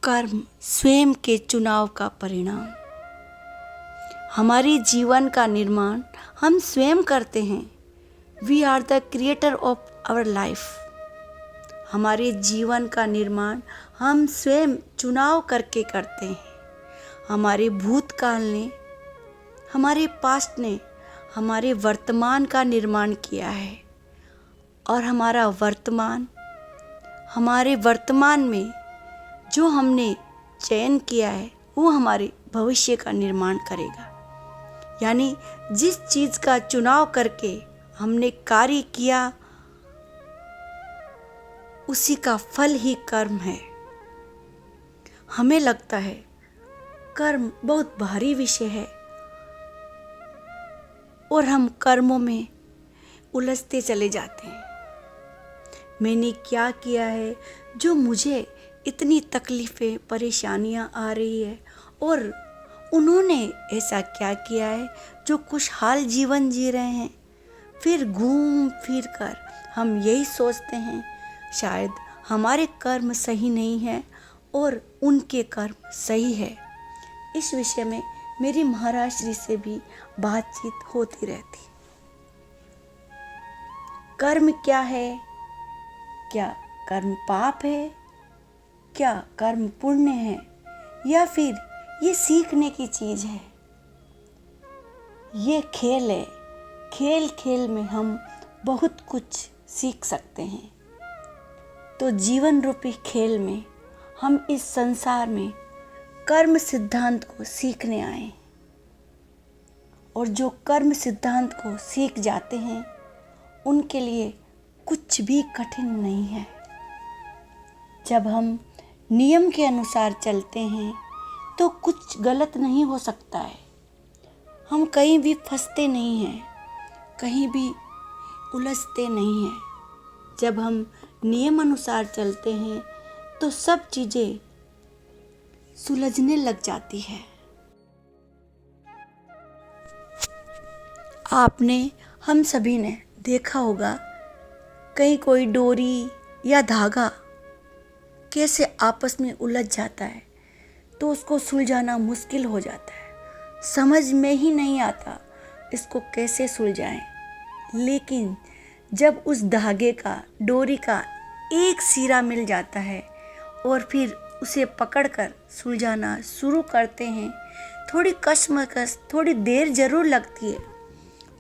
कर्म स्वयं के चुनाव का परिणाम। हमारे जीवन का निर्माण हम स्वयं करते हैं। We are the creator of our life. हमारे जीवन का निर्माण हम स्वयं चुनाव करके करते हैं। हमारे भूतकाल ने, हमारे पास्ट ने हमारे वर्तमान का निर्माण किया है और हमारे वर्तमान में जो हमने चयन किया है वो हमारे भविष्य का निर्माण करेगा। यानी जिस चीज़ का चुनाव करके हमने कार्य किया उसी का फल ही कर्म है। हमें लगता है कर्म बहुत भारी विषय है और हम कर्मों में उलझते चले जाते हैं। मैंने क्या किया है जो मुझे इतनी तकलीफ़ें, परेशानियां आ रही है, और उन्होंने ऐसा क्या किया है जो खुशहाल जीवन जी रहे हैं। फिर घूम फिर कर हम यही सोचते हैं शायद हमारे कर्म सही नहीं है और उनके कर्म सही है। इस विषय में मेरी महाराज श्री से भी बातचीत होती रहती। कर्म क्या है? क्या कर्म पाप है? क्या कर्म पुण्य है? या फिर ये सीखने की चीज़ है? ये खेल है। खेल खेल में हम बहुत कुछ सीख सकते हैं। तो जीवन रूपी खेल में हम इस संसार में कर्म सिद्धांत को सीखने आए, और जो कर्म सिद्धांत को सीख जाते हैं उनके लिए कुछ भी कठिन नहीं है। जब हम नियम के अनुसार चलते हैं तो कुछ गलत नहीं हो सकता है। हम कहीं भी फंसते नहीं हैं, कहीं भी उलझते नहीं हैं। जब हम नियम अनुसार चलते हैं तो सब चीज़ें सुलझने लग जाती है। आपने, हम सभी ने देखा होगा कहीं कोई डोरी या धागा कैसे आपस में उलझ जाता है तो उसको सुलझाना मुश्किल हो जाता है। समझ में ही नहीं आता इसको कैसे सुलझाएं। लेकिन जब उस धागे का, डोरी का एक सिरा मिल जाता है और फिर उसे पकड़कर सुलझाना शुरू करते हैं, थोड़ी कशमकश, थोड़ी देर जरूर लगती है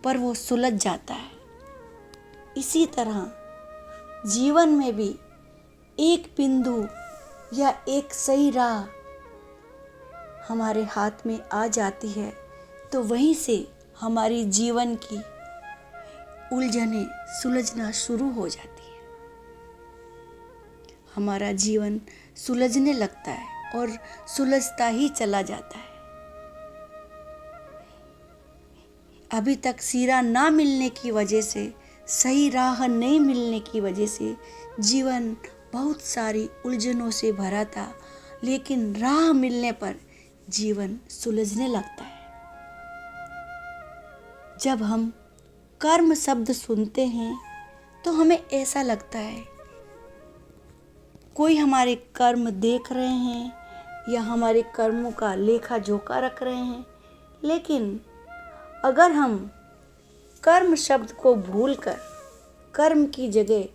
पर वो सुलझ जाता है। इसी तरह जीवन में भी एक बिंदु या एक सही राह हमारे हाथ में आ जाती है तो वहीं से हमारी जीवन की उलझनें सुलझना शुरू हो जाती है। हमारा जीवन सुलझने लगता है और सुलझता ही चला जाता है। अभी तक सिरा ना मिलने की वजह से, सही राह नहीं मिलने की वजह से जीवन बहुत सारी उलझनों से भरा था, लेकिन राह मिलने पर जीवन सुलझने लगता है। जब हम कर्म शब्द सुनते हैं तो हमें ऐसा लगता है कोई हमारे कर्म देख रहे हैं या हमारे कर्मों का लेखा जोखा रख रहे हैं। लेकिन अगर हम कर्म शब्द को भूलकर कर्म की जगह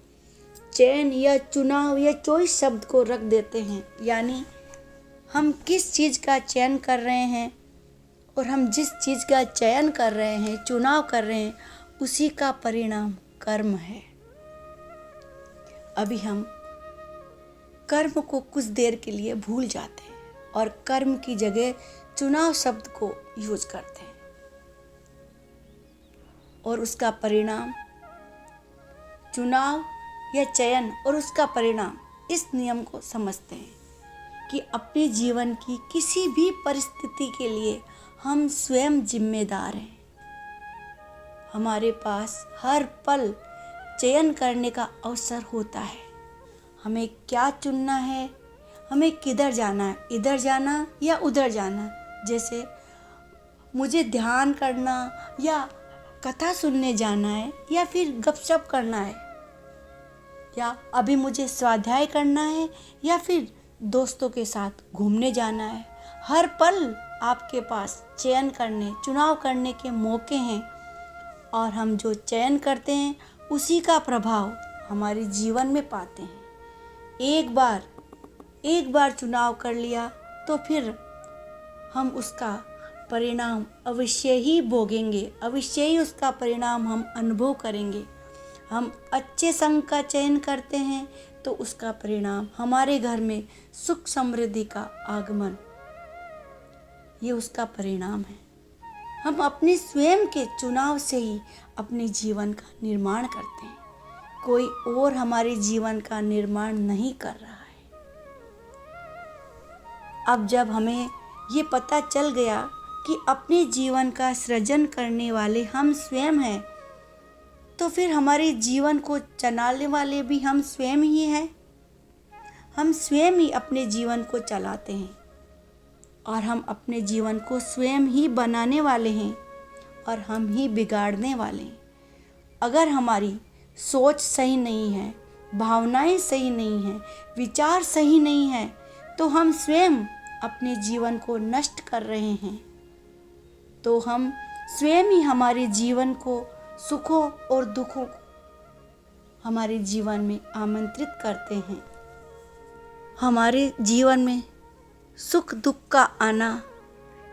चयन या चुनाव या चॉइस शब्द को रख देते हैं, यानी हम किस चीज़ का चयन कर रहे हैं और हम जिस चीज़ का चयन कर रहे हैं, चुनाव कर रहे हैं, उसी का परिणाम कर्म है। अभी हम कर्म को कुछ देर के लिए भूल जाते हैं और कर्म की जगह चुनाव शब्द को यूज करते हैं, और उसका परिणाम, चुनाव या चयन और उसका परिणाम, इस नियम को समझते हैं कि अपने जीवन की किसी भी परिस्थिति के लिए हम स्वयं जिम्मेदार हैं। हमारे पास हर पल चयन करने का अवसर होता है। हमें क्या चुनना है, हमें किधर जाना है, इधर जाना या उधर जाना। जैसे मुझे ध्यान करना या कथा सुनने जाना है या फिर गपशप करना है, या अभी मुझे स्वाध्याय करना है या फिर दोस्तों के साथ घूमने जाना है। हर पल आपके पास चयन करने, चुनाव करने के मौके हैं और हम जो चयन करते हैं उसी का प्रभाव हमारे जीवन में पाते हैं। एक बार चुनाव कर लिया तो फिर हम उसका परिणाम अवश्य ही भोगेंगे, अवश्य ही उसका परिणाम हम अनुभव करेंगे। हम अच्छे संग का चयन करते हैं तो उसका परिणाम हमारे घर में सुख समृद्धि का आगमन, ये उसका परिणाम है। हम अपने स्वयं के चुनाव से ही अपने जीवन का निर्माण करते हैं, कोई और हमारे जीवन का निर्माण नहीं कर रहा है। अब जब हमें ये पता चल गया कि अपने जीवन का सृजन करने वाले हम स्वयं हैं, तो फिर हमारे जीवन को चलाने वाले भी हम स्वयं ही हैं। हम स्वयं ही अपने जीवन को चलाते हैं और हम अपने जीवन को स्वयं ही बनाने वाले हैं और हम ही बिगाड़ने वाले हैं। अगर हमारी सोच सही नहीं है, भावनाएं सही नहीं हैं, विचार सही नहीं हैं, तो हम स्वयं अपने जीवन को नष्ट कर रहे हैं। तो हम स्वयं ही हमारे जीवन को, सुखों और दुखों को हमारे जीवन में आमंत्रित करते हैं। हमारे जीवन में सुख दुख का आना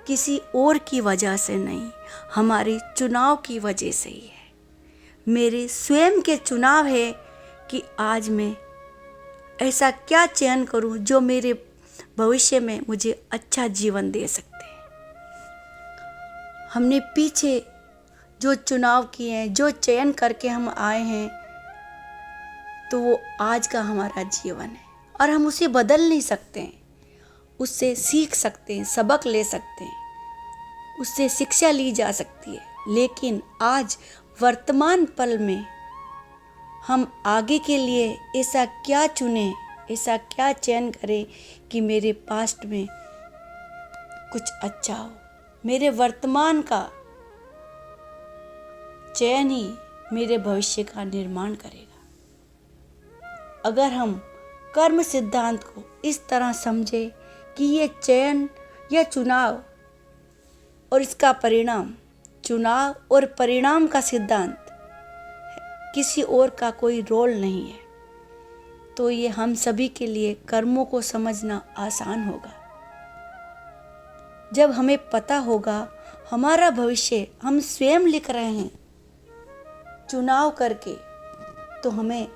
किसी और की वजह से नहीं, हमारे चुनाव की वजह से ही है। मेरे स्वयं के चुनाव है कि आज मैं ऐसा क्या चयन करूं जो मेरे भविष्य में मुझे अच्छा जीवन दे सकते हैं। हमने पीछे जो चुनाव किए हैं, जो चयन करके हम आए हैं, तो वो आज का हमारा जीवन है और हम उसे बदल नहीं सकते हैं। उससे सीख सकते हैं, सबक ले सकते हैं, उससे शिक्षा ली जा सकती है, लेकिन आज वर्तमान पल में हम आगे के लिए ऐसा क्या चुनें, ऐसा क्या चयन करें कि मेरे पास्ट में कुछ अच्छा हो। मेरे वर्तमान का चयन ही मेरे भविष्य का निर्माण करेगा। अगर हम कर्म सिद्धांत को इस तरह समझे कि ये चयन या चुनाव और इसका परिणाम, चुनाव और परिणाम का सिद्धांत, किसी और का कोई रोल नहीं है, तो ये हम सभी के लिए कर्मों को समझना आसान होगा। जब हमें पता होगा हमारा भविष्य हम स्वयं लिख रहे हैं चुनाव करके, तो हमें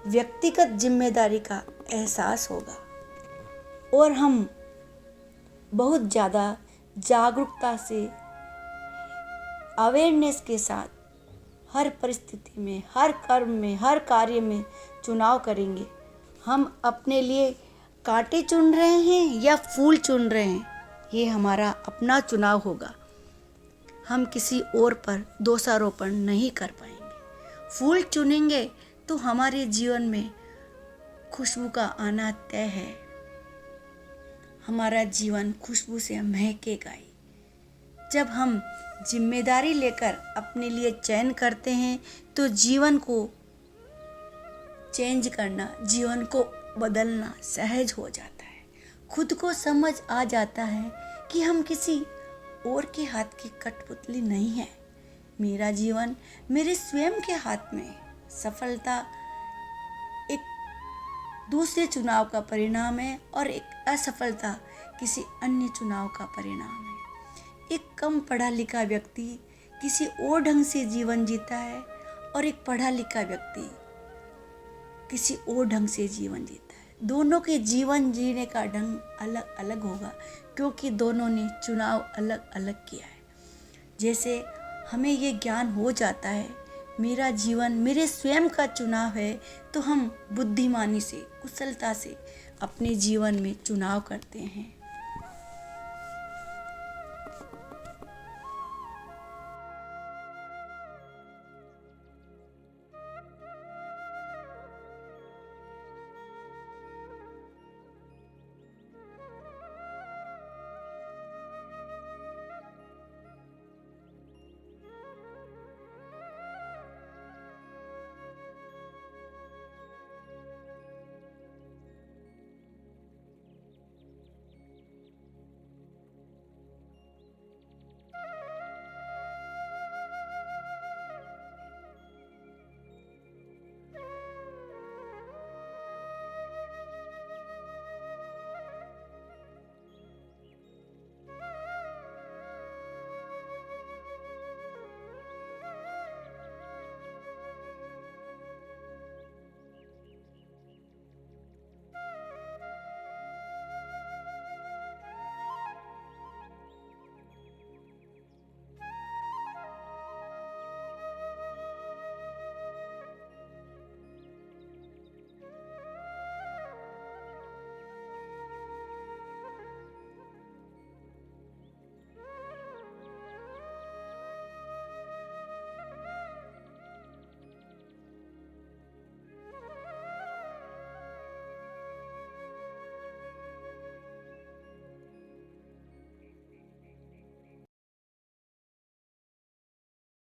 व्यक्तिगत जिम्मेदारी का एहसास होगा और हम बहुत ज़्यादा जागरूकता से, अवेयरनेस के साथ हर परिस्थिति में, हर कर्म में, हर कार्य में चुनाव करेंगे। हम अपने लिए कांटे चुन रहे हैं या फूल चुन रहे हैं, ये हमारा अपना चुनाव होगा। हम किसी और पर दोषारोपण नहीं कर पाएंगे। फूल चुनेंगे तो हमारे जीवन में खुशबू का आना तय है। हमारा जीवन खुशबू से महकेगा ही। जब हम जिम्मेदारी लेकर अपने लिए चयन करते हैं तो जीवन को चेंज करना, जीवन को बदलना सहज हो जाता है। खुद को समझ आ जाता है कि हम किसी और के हाथ की कठपुतली नहीं है। मेरा जीवन मेरे स्वयं के हाथ में है। सफलता एक दूसरे चुनाव का परिणाम है और एक असफलता किसी अन्य चुनाव का परिणाम है। एक कम पढ़ा लिखा व्यक्ति किसी और ढंग से जीवन जीता है और एक पढ़ा लिखा व्यक्ति किसी और ढंग से जीवन जीता है। दोनों के जीवन जीने का ढंग अलग अलग होगा क्योंकि दोनों ने चुनाव अलग अलग किया है। जैसे हमें ये ज्ञान हो जाता है मेरा जीवन मेरे स्वयं का चुनाव है, तो हम बुद्धिमानी से, कुशलता से अपने जीवन में चुनाव करते हैं।